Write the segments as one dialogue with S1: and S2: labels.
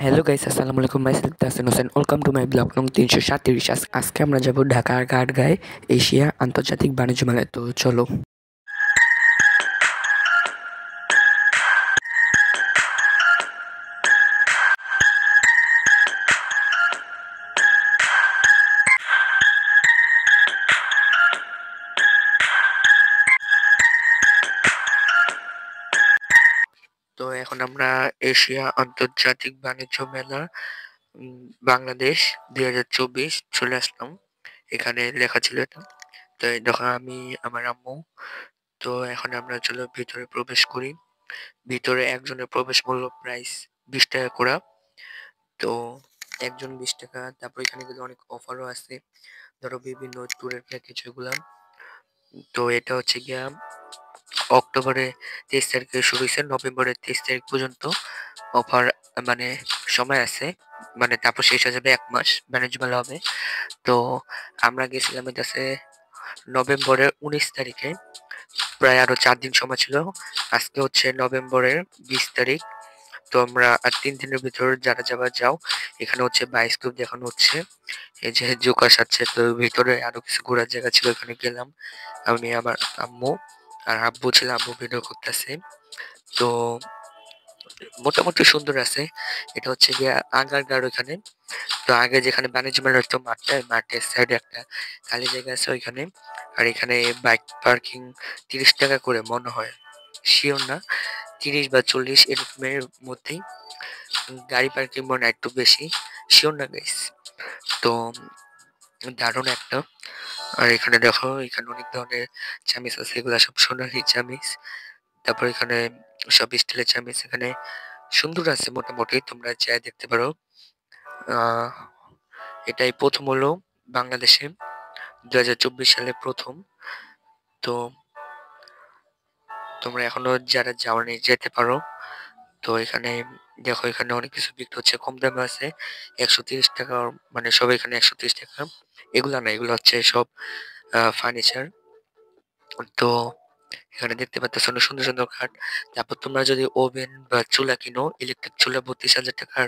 S1: Hello guys, আসসালামু আলাইকুম। Myself Tahsin Hossain. Welcome to my blog নং 337। আজকে আমরা যাব ঢাকার গায়ে এশিয়া আন্তর্জাতিক বাণিজ্য মেলায়। তো চলো। তো এখন আমরা এশিয়া আন্তর্জাতিক বাণিজ্য মেলা বাংলাদেশ 2024 চলে আসলাম। এখানে লেখা ছিল এটা। তো এই দেখো আমি, আমার আম্মু। তো এখন আমরা চলো ভিতরে প্রবেশ করি। ভিতরে একজনের প্রবেশ মূল্য প্রাইস 20 টাকা করে। তো একজন 20 টাকা। তারপর এখানে কিন্তু অনেক অফারও আছে, ধরো বিভিন্ন ট্যুরের প্যাকেজ এগুলা। তো এটা হচ্ছে গিয়া অক্টোবরে 23 তারিখে শুরু হয়েছে, নভেম্বরের 23 তারিখ পর্যন্ত অফার, মানে সময় আছে, মানে তারপর শেষ হয়ে যাবে, 1 মাস বাণিজ্য মেলা হবে। তো আমরা গেছিলাম এটাছে নভেম্বরের 19 তারিখে, প্রায় আরো 4 দিন সময় ছিল। আজকে হচ্ছে নভেম্বরের 20 তারিখ। তো আমরা আর 3 দিনের ভিতর যারা যাবা যাও। এখানে হচ্ছে বায়োস্কোপ দেখানো হচ্ছে, এই যে জোকাস আছে। তো ভিতরে আরো কিছু ঘোরার জায়গা ছিল, ওখানে গেলাম আমি, আমার আম্মু আর আব্বু ছিল, আব্বু ভিডিও করতেছে। তো মোটামুটি সুন্দর আছে। এটা হচ্ছে গিয়ে আগারগাঁওর ওখানে। তো আগে যেখানে বাণিজ্য মেলা হতো মাঠটা, মাঠের সাইডে একটা খালি জায়গা আছে ওইখানে। আর এখানে বাইক পার্কিং 30 টাকা করে মনে হয়, শিওর না, 30 বা 40 এরকমের মধ্যেই। গাড়ি পার্কিং মনে হয় একটু বেশি, শিওর না গাইস। তো দারুণ একটা। আর এখানে দেখো, এখানে অনেক ধরনের চামিচ আছে, এগুলা সব সোনালি চামিচ। তারপর এখানে সব স্টিলের চামিচ এখানে সুন্দর আছে মোটামুটি, তোমরা চাই দেখতে পারো। আহ এটাই প্রথম হলো বাংলাদেশে, 2024 সালে প্রথম। তো তোমরা এখনো যারা যাওনি যেতে পারো। তো এখানে দেখো, এখানে অনেক কিছু বিক্রি হচ্ছে, কম দামে আছে। 130 টাকা, মানে সব এখানে 130 টাকা। এগুলা না, এগুলো হচ্ছে সব ফার্নিচার। তো এখানে দেখতে পাচ্ছ অনেক সুন্দর সুন্দর খাট। তারপর তোমরা যদি ওভেন বা চুলা কিনো, ইলেকট্রিক চুলা 32,000 টাকার,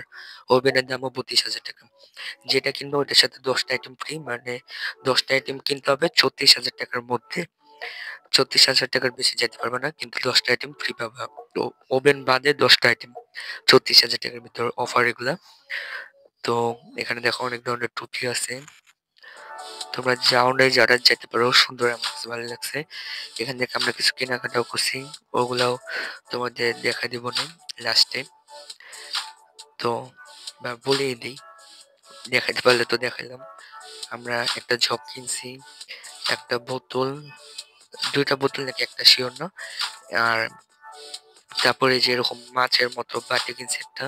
S1: ওভেনের দামও 32,000 টাকা। যেটা কিনবো ওটার সাথে 10টা আইটেম ফ্রি, মানে 10টা আইটেম কিনতে হবে 34,000 টাকার মধ্যে। 34,000 টাকার বেশি যেতে পারবে না, কিন্তু 10টা আইটেম ফ্রি পাবে। তো ওভেন বাদে 10টা আইটেম 34,000 টাকার ভিতর অফার এগুলা। তো এখানে দেখো অনেক ধরনের টুপি আছে, তোমরা যাও নাই যারা যেতে পারো, সুন্দর, আমার কাছে ভালো লাগছে। এখান থেকে আমরা কিছু কেনাকাটাও করছি, ওগুলাও তোমাদের দেখা দিব না লাস্টে। তো বা বলেই দিই, দেখাতে পারলে তো দেখাইলাম। আমরা একটা জগ কিনছি, একটা বোতল, 2টা বোতল নাকি একটা, শিওর না। আর তারপরে যে এরকম মাছের মতো বাটি কিনছি একটা।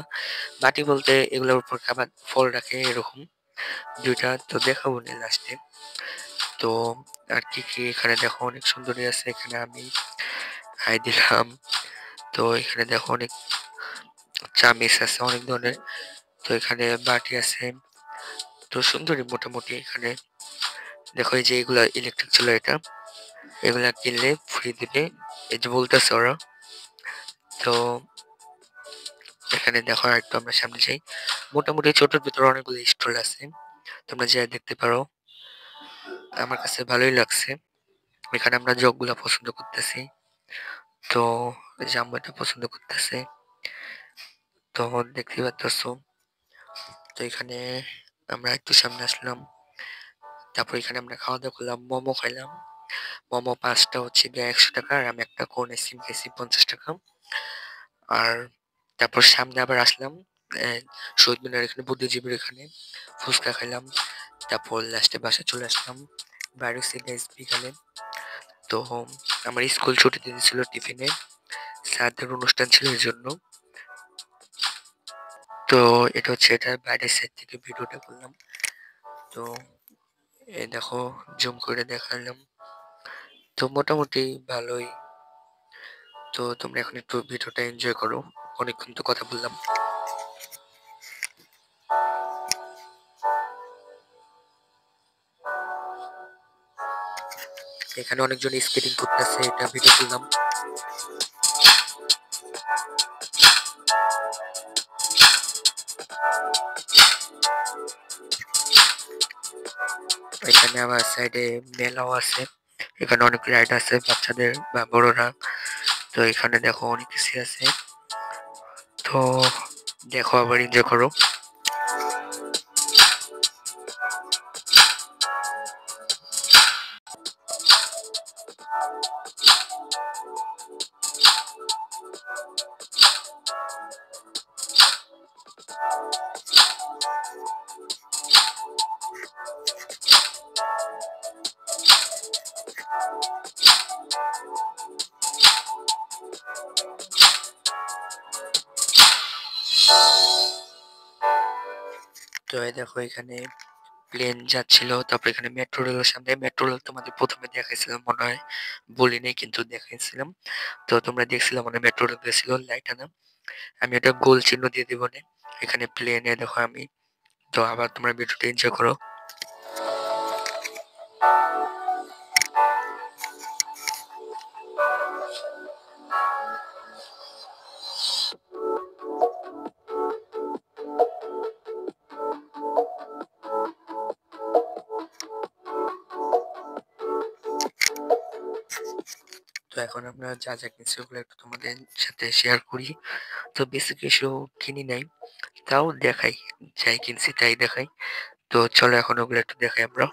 S1: বাটি বলতে এগুলোর উপর খাবার ফল রাখে এরকম, 2টা। তো দেখাবো না লাস্টে। তো আর কি কি এখানে দেখো, অনেক সুন্দরী আছে। এখানে আমি হাই দিলাম। তো এখানে দেখো অনেক চামিচ আছে অনেক ধরনের। তো এখানে বাটি আছে। তো সুন্দরী মোটামুটি। এখানে দেখো, এই যে এগুলা ইলেকট্রিক চুলা, এটা এগুলা কিনলে ফ্রি দিবে, এই যে বলতেছে ওরা। তো এখানে দেখো, একটু আমরা সামনে যাই। মোটামুটি ছোটর ভিতরে অনেকগুলো স্টল আছে, তোমরা যা দেখতে পারো। আমার কাছে ভালোই লাগছে। এখানে আমরা জগগুলা পছন্দ করতেছি। তো জাম্বাটা পছন্দ করতেছে। তো দেখতে পাচ্ছ। তো এখানে আমরা একটু সামনে আসলাম। তারপর এখানে আমরা খাওয়া দাওয়া করলাম, মোমো খাইলাম। মোমো 5টা হচ্ছে গিয়ে 100 টাকা, আর আমি একটা কোন আইসক্রিম খেয়েছি 50 টাকা। আর তারপর সামনে আবার আসলাম শহীদ মিনার, এখানে বুদ্ধিজীবীর এখানে ফুচকা খাইলাম। তারপর লাস্টে বাসা চলে আসলাম, বাইরে গাইস বিকালে। তো আমার স্কুল ছুটি দিয়েছিল টিফিনে, স্যারদের অনুষ্ঠান ছিল এই জন্য। তো এটা হচ্ছে, এটা বাইরের সাইড থেকে ভিডিওটা করলাম। তো এই দেখো, জুম করে দেখালাম। তো মোটামুটি ভালোই। তো তোমরা এখন একটু ভিডিওটা এনজয় করো, অনেকক্ষণ তো কথা বললাম। এখানে অনেকজন স্কেটিং করতেছে, এটা ভিডিও করলাম। এখানে আবার সাইডে মেলাও আছে, এখানে অনেক রাইড আছে বাচ্চাদের বা বড়রা। তো এখানে দেখো অনেক কিছু আছে, তো দেখো আবার এনজয় করো। তো এই দেখো এখানে প্লেন যাচ্ছিল, তারপর এখানে মেট্রো রেলের সামনে, মেট্রো রেল তোমাদের প্রথমে দেখাইছিলাম মনে হয়, বলিনি কিন্তু দেখাইছিলাম। তো তোমরা দেখছিলাম মানে মেট্রো রেল গেছিল লাইট আনা, আমি একটা গোল চিহ্ন দিয়ে দিব না। এখানে প্লেনে দেখো আমি, তো আবার তোমরা ভিডিওটা এনজয় করো। তো এখন আমরা যা যা কিনছি ওগুলো একটু তোমাদের সাথে শেয়ার করি। তো বেশি কিছু কিনি নাই, তাও দেখাই, যাই কিনছি তাই দেখাই। তো চলো এখন ওগুলো একটু দেখাই আমরা।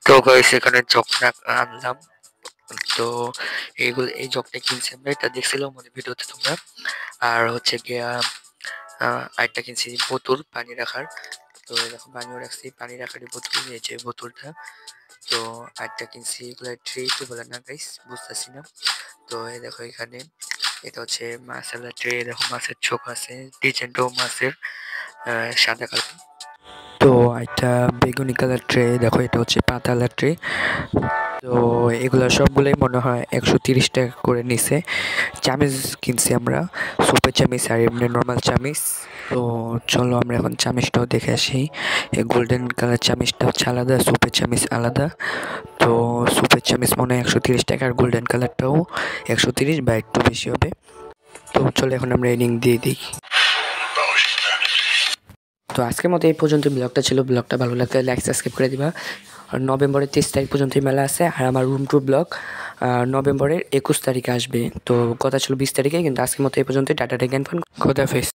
S1: তো গাইস এখানে জগটা আনলাম, তো এইগুলো এই জগটা কিনছি আমরা, এটা দেখছিলাম মানে ভিডিওতে তোমরা। আর হচ্ছে গিয়া আরেকটা কিনছি বোতল পানি রাখার, তো এরকম পানিও রাখছি, পানি রাখার বোতল, এই যে বোতলটা। তো আরেকটা কিনছি, এগুলো ট্রে তো বলে না গাইস, বুঝতেছি না। তো এই দেখো এখানে এটা হচ্ছে মাছের ট্রে, দেখো মাছের চোখ আছে, ডিজাইনটাও মাছের সাদা কালার। তো একটা বেগুনি কালার ট্রে, দেখো এটা হচ্ছে পাতালা ট্রে। তো এগুলো সবগুলোই মনে হয় 130 টাকা করে নিছে। চামিচ কিনছি আমরা, সুপের চামিচ আর এমনি নর্মাল চামিচ। তো চলো আমরা এখন চামিচটাও দেখে আসি। এই গোল্ডেন কালার চামিচটা হচ্ছে আলাদা, সুপের চামিচ আলাদা। তো সুপের চামিচ মনে হয় 130 টাকা, আর গোল্ডেন কালারটাও 130 বা একটু বেশি হবে। তো চলো এখন আমরা এডিং দিয়ে দিই। তো আজকের মতো এই পর্যন্ত ব্লগটা ছিল, ব্লগটা ভালো লাগলে লাইক সাবস্ক্রাইব করে দিবা। আর নভেম্বরের 30 তারিখ পর্যন্ত মেলা আছে, আর আমার রুম ট্যুর ব্লগ নভেম্বরের 21 তারিখে আসবে। তো কথা ছিল 20 তারিখে, কিন্তু আজকের মতো এই পর্যন্ত। Tata take, খোদাফেজ।